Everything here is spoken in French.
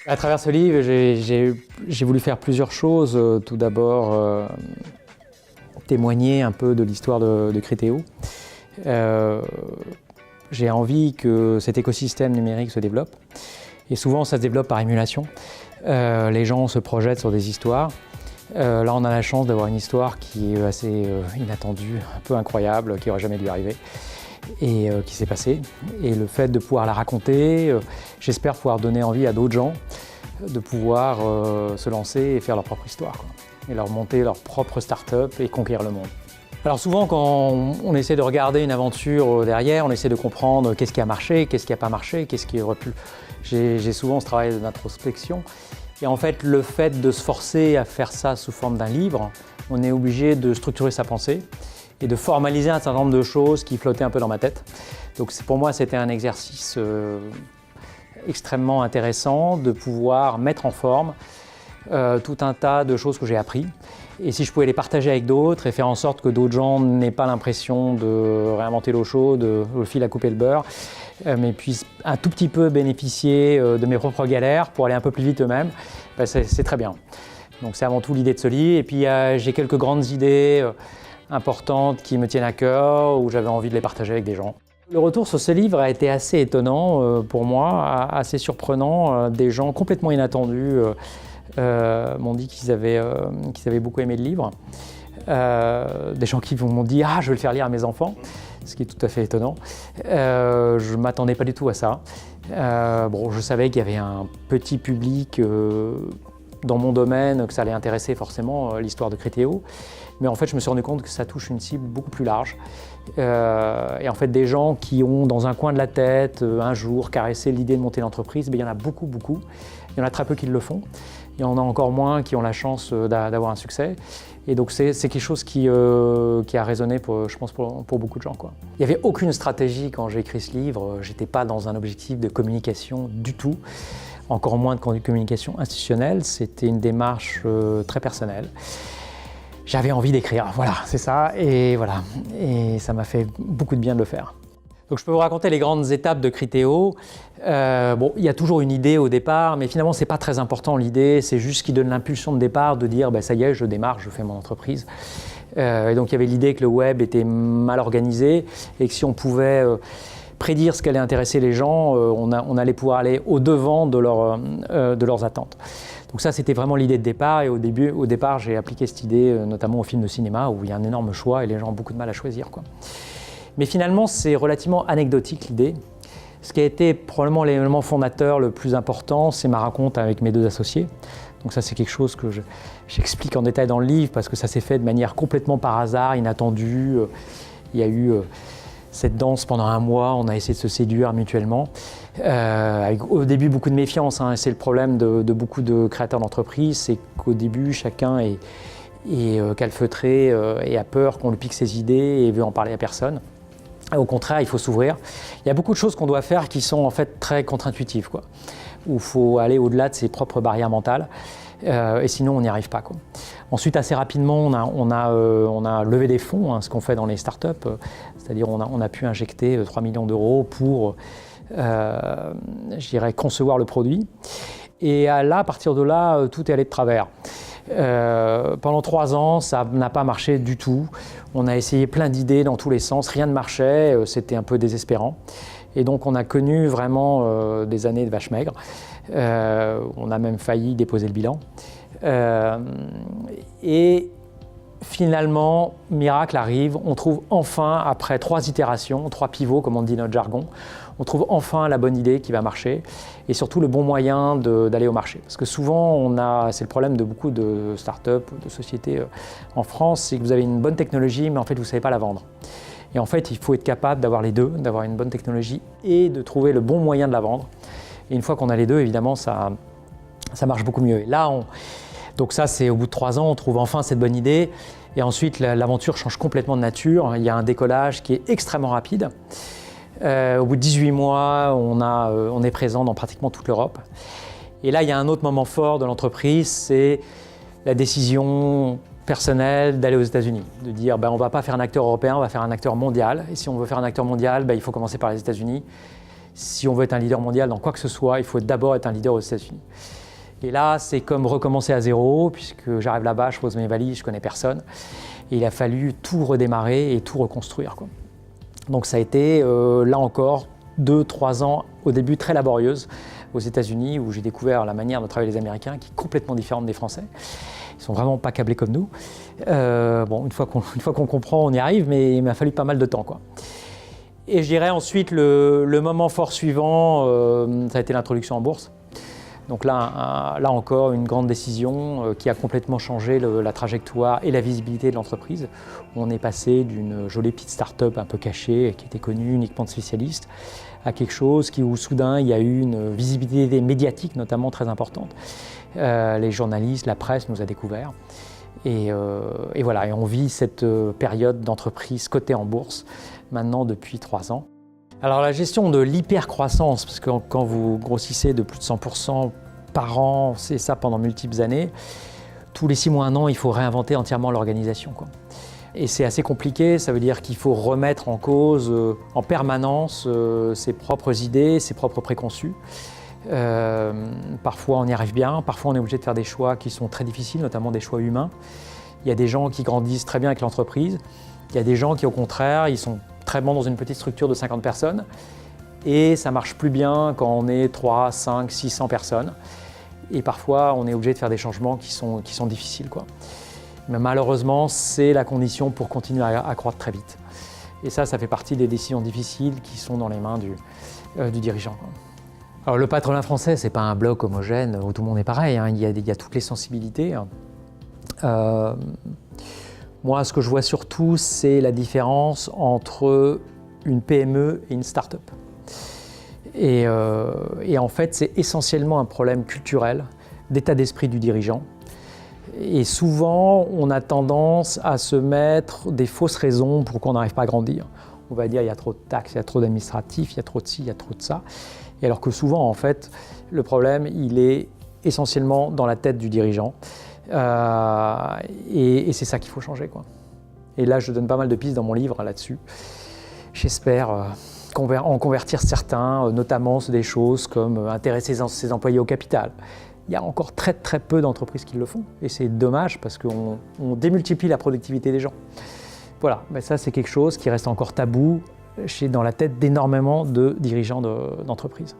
À travers ce livre, j'ai voulu faire plusieurs choses. Tout d'abord, témoigner un peu de l'histoire de Criteo. J'ai envie que cet écosystème numérique se développe. Et souvent, ça se développe par émulation. Les gens se projettent sur des histoires. Là, on a la chance d'avoir une histoire qui est assez inattendue, un peu incroyable, qui n'aurait jamais dû arriver et qui s'est passée. Et le fait de pouvoir la raconter, j'espère pouvoir donner envie à d'autres gens de pouvoir se lancer et faire leur propre histoire, quoi. Et leur monter leur propre start-up et conquérir le monde. Alors souvent, quand on essaie de regarder une aventure derrière, on essaie de comprendre qu'est-ce qui a marché, qu'est-ce qui n'a pas marché, qu'est-ce qui aurait pu... J'ai souvent ce travail d'introspection. Et en fait, le fait de se forcer à faire ça sous forme d'un livre, on est obligé de structurer sa pensée et de formaliser un certain nombre de choses qui flottaient un peu dans ma tête. Donc pour moi, c'était un exercice extrêmement intéressant de pouvoir mettre en forme tout un tas de choses que j'ai appris. Et si je pouvais les partager avec d'autres et faire en sorte que d'autres gens n'aient pas l'impression de réinventer l'eau chaude, le fil à couper le beurre, mais puissent un tout petit peu bénéficier de mes propres galères pour aller un peu plus vite eux-mêmes, ben c'est très bien. Donc c'est avant tout l'idée de ce livre. Et puis j'ai quelques grandes idées importantes qui me tiennent à cœur, où j'avais envie de les partager avec des gens. Le retour sur ce livre a été assez étonnant pour moi, assez surprenant. Des gens complètement inattendus m'ont dit qu'ils avaient beaucoup aimé le livre. Des gens qui m'ont dit « Ah, je vais le faire lire à mes enfants », ce qui est tout à fait étonnant. Je ne m'attendais pas du tout à ça. Bon, je savais qu'il y avait un petit public dans mon domaine, que ça allait intéresser forcément l'histoire de Criteo. Mais en fait, je me suis rendu compte que ça touche une cible beaucoup plus large. Et en fait, des gens qui ont dans un coin de la tête, un jour, caressé l'idée de monter l'entreprise, il y en a beaucoup, beaucoup. Il y en a très peu qui le font. Il y en a encore moins qui ont la chance d'avoir un succès. Et donc c'est quelque chose qui a résonné, je pense, pour beaucoup de gens, quoi. Il n'y avait aucune stratégie quand j'ai écrit ce livre. Je n'étais pas dans un objectif de communication du tout, encore moins de communication institutionnelle. C'était une démarche très personnelle. J'avais envie d'écrire, voilà, c'est ça. Et voilà, et ça m'a fait beaucoup de bien de le faire. Donc je peux vous raconter les grandes étapes de Criteo. Bon, il y a toujours une idée au départ, mais finalement, ce n'est pas très important l'idée. C'est juste ce qui donne l'impulsion de départ de dire ça y est, je démarre, je fais mon entreprise. Et donc il y avait l'idée que le web était mal organisé et que si on pouvait prédire ce qu'allait intéresser les gens, on allait pouvoir aller au-devant de leurs attentes. Donc ça, c'était vraiment l'idée de départ. Et au départ, j'ai appliqué cette idée notamment aux films de cinéma où il y a un énorme choix et les gens ont beaucoup de mal à choisir, quoi. Mais finalement, c'est relativement anecdotique l'idée. Ce qui a été probablement l'élément fondateur le plus important, c'est ma rencontre avec mes deux associés. Donc ça, c'est quelque chose que j'explique en détail dans le livre parce que ça s'est fait de manière complètement par hasard, inattendue. Il y a eu cette danse pendant un mois, on a essayé de se séduire mutuellement. Avec au début beaucoup de méfiance, hein, c'est le problème de beaucoup de créateurs d'entreprises, c'est qu'au début, chacun est calfeutré et a peur qu'on lui pique ses idées et veut en parler à personne. Au contraire, il faut s'ouvrir. Il y a beaucoup de choses qu'on doit faire qui sont en fait très contre-intuitives, quoi. Où il faut aller au-delà de ses propres barrières mentales, et sinon on n'y arrive pas, quoi. Ensuite, assez rapidement, on a levé des fonds, hein, ce qu'on fait dans les startups, c'est-à-dire on a pu injecter 3 millions d'euros pour, je dirais, concevoir le produit. Et là, à partir de là, tout est allé de travers. Pendant 3 ans, ça n'a pas marché du tout. On a essayé plein d'idées dans tous les sens, rien ne marchait, c'était un peu désespérant. Et donc on a connu vraiment des années de vache maigre. On a même failli déposer le bilan. Et finalement, miracle arrive, on trouve enfin, après 3 itérations, 3 pivots comme on dit dans notre jargon, on trouve enfin la bonne idée qui va marcher et surtout le bon moyen d'aller au marché. Parce que souvent, c'est le problème de beaucoup de startups, de sociétés en France, c'est que vous avez une bonne technologie, mais en fait, vous ne savez pas la vendre. Et en fait, il faut être capable d'avoir les deux, d'avoir une bonne technologie et de trouver le bon moyen de la vendre. Et une fois qu'on a les deux, évidemment, ça marche beaucoup mieux. Et là, donc ça, c'est au bout de 3 ans, on trouve enfin cette bonne idée. Et ensuite, l'aventure change complètement de nature. Il y a un décollage qui est extrêmement rapide. Au bout de 18 mois, on est présent dans pratiquement toute l'Europe. Et là, il y a un autre moment fort de l'entreprise, c'est la décision personnelle d'aller aux États-Unis, de dire on ne va pas faire un acteur européen, on va faire un acteur mondial. Et si on veut faire un acteur mondial, il faut commencer par les États-Unis. Si on veut être un leader mondial dans quoi que ce soit, il faut d'abord être un leader aux États-Unis. Et là, c'est comme recommencer à zéro, puisque j'arrive là-bas, je pose mes valises, je connais personne. Et il a fallu tout redémarrer et tout reconstruire, quoi. Donc ça a été, là encore, 2-3 ans au début très laborieuse aux États-Unis, où j'ai découvert la manière de travailler des Américains qui est complètement différente des Français. Ils sont vraiment pas câblés comme nous. Bon, une fois qu'on comprend, on y arrive, mais il m'a fallu pas mal de temps, quoi. Et je dirais ensuite le moment fort suivant, ça a été l'introduction en bourse. Donc là encore, une grande décision qui a complètement changé la trajectoire et la visibilité de l'entreprise. On est passé d'une jolie petite start-up un peu cachée, qui était connue uniquement de spécialistes, à quelque chose où soudain il y a eu une visibilité médiatique notamment très importante. Les journalistes, la presse nous a découverts. Et voilà, et on vit cette période d'entreprise cotée en bourse maintenant depuis 3 ans. Alors la gestion de l'hypercroissance, parce que quand vous grossissez de plus de 100% par an, c'est ça pendant multiples années, tous les 6 mois, 1 an, il faut réinventer entièrement l'organisation, quoi. Et c'est assez compliqué, ça veut dire qu'il faut remettre en cause en permanence ses propres idées, ses propres préconçus. Parfois on y arrive bien, parfois on est obligé de faire des choix qui sont très difficiles, notamment des choix humains. Il y a des gens qui grandissent très bien avec l'entreprise, il y a des gens qui au contraire, ils sont très bons dans une petite structure de 50 personnes et ça marche plus bien quand on est 3, 5, 600 personnes. Et parfois on est obligé de faire des changements qui sont difficiles, quoi. Mais malheureusement, c'est la condition pour continuer à croître très vite. Et ça fait partie des décisions difficiles qui sont dans les mains du dirigeant, quoi. Alors le patronat français, c'est pas un bloc homogène où tout le monde est pareil, hein. Il y a toutes les sensibilités. Moi, ce que je vois surtout, c'est la différence entre une PME et une start-up. Et en fait, c'est essentiellement un problème culturel, d'état d'esprit du dirigeant. Et souvent, on a tendance à se mettre des fausses raisons pour qu'on n'arrive pas à grandir. On va dire il y a trop de taxes, il y a trop d'administratifs, il y a trop de ci, il y a trop de ça. Et alors que souvent, en fait, le problème, il est essentiellement dans la tête du dirigeant. Et c'est ça qu'il faut changer, quoi. Et là, je donne pas mal de pistes dans mon livre là-dessus. J'espère en convertir certains, notamment sur des choses comme intéresser ses employés au capital. Il y a encore très très peu d'entreprises qui le font. Et c'est dommage parce qu'on démultiplie la productivité des gens. Voilà, mais ça c'est quelque chose qui reste encore tabou dans la tête d'énormément de dirigeants d'entreprises.